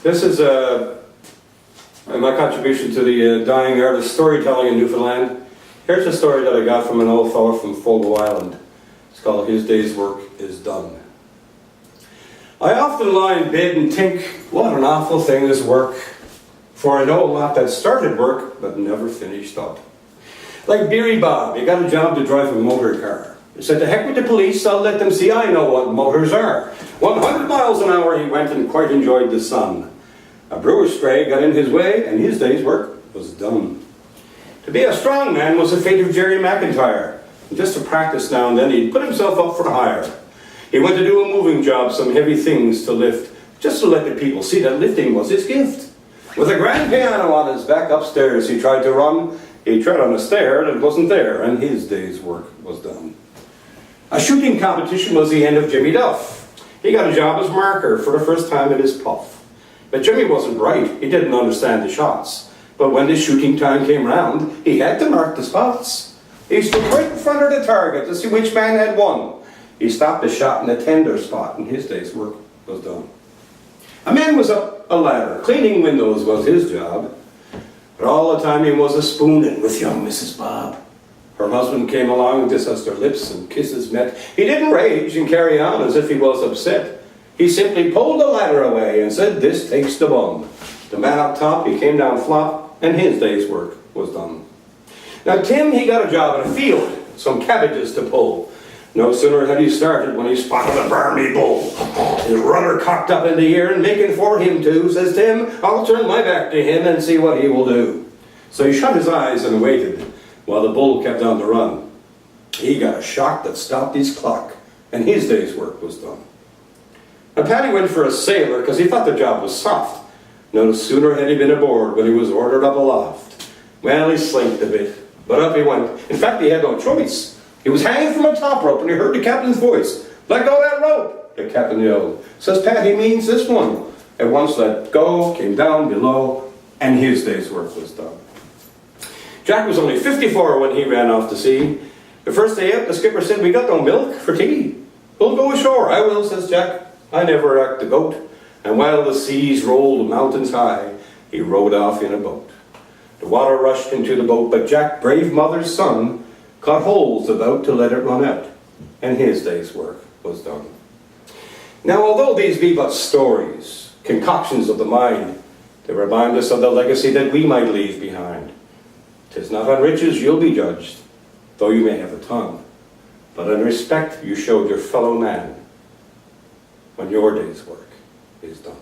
This is my contribution to the dying art of storytelling in Newfoundland. Here's a story that I got from an old fellow from Fogo Island. It's called His Day's Work is Done. I often lie in bed and think, what an awful thing is work. For I know a lot that started work but never finished up. Like Beery Bob, he got a job to drive a motor car. He said, to heck with the police, I'll let them see I know what motors are. 100 miles an hour he went and quite enjoyed the sun. A brewer's stray got in his way and his day's work was done. To be a strong man was the fate of Jerry McIntyre. And just to practice now and then he'd put himself up for hire. He went to do a moving job, some heavy things to lift, just to let the people see that lifting was his gift. With a grand piano on his back upstairs he tried to run. He tread on a stair that wasn't there, and his day's work was done. A shooting competition was the end of Jimmy Duff. He got a job as marker for the first time in his puff. But Jimmy wasn't bright. He didn't understand the shots. But when the shooting time came round, he had to mark the spots. He stood right in front of the target to see which man had won. He stopped the shot in the tender spot, and his day's work was done. A man was up a ladder. Cleaning windows was his job. But all the time he was a spooning with young Mrs. Bob. Her husband came along just as their lips and kisses met. He didn't rage and carry on as if he was upset. He simply pulled the ladder away and said, this takes the bum. The man up top, he came down flop, and his day's work was done. Now Tim, he got a job in a field, some cabbages to pull. No sooner had he started when he spotted a barmy bull. His rudder cocked up in the air and making for him too, says Tim, I'll turn my back to him and see what he will do. So he shut his eyes and waited while the bull kept on the run. He got a shock that stopped his clock, and his day's work was done. Now Paddy went for a sailor because he thought the job was soft. No sooner had he been aboard when he was ordered up aloft. Well, he slinked a bit, but up he went. In fact, he had no choice. He was hanging from a top rope and he heard the captain's voice. Let go that rope, the captain yelled. Says Paddy means this one. At once let go, came down below, and his day's work was done. Jack was only 54 when he ran off to sea. The first day out, the skipper said, we got no milk for tea. We'll go ashore. I will, says Jack. I never wrecked a goat. And while the seas rolled mountains high, he rowed off in a boat. The water rushed into the boat, but Jack, brave mother's son, caught holes about to let it run out, and his day's work was done. Now, although these be but stories, concoctions of the mind, they remind us of the legacy that we might leave behind. 'Tis not on riches you'll be judged, though you may have a tongue, but on respect you showed your fellow man when your day's work is done.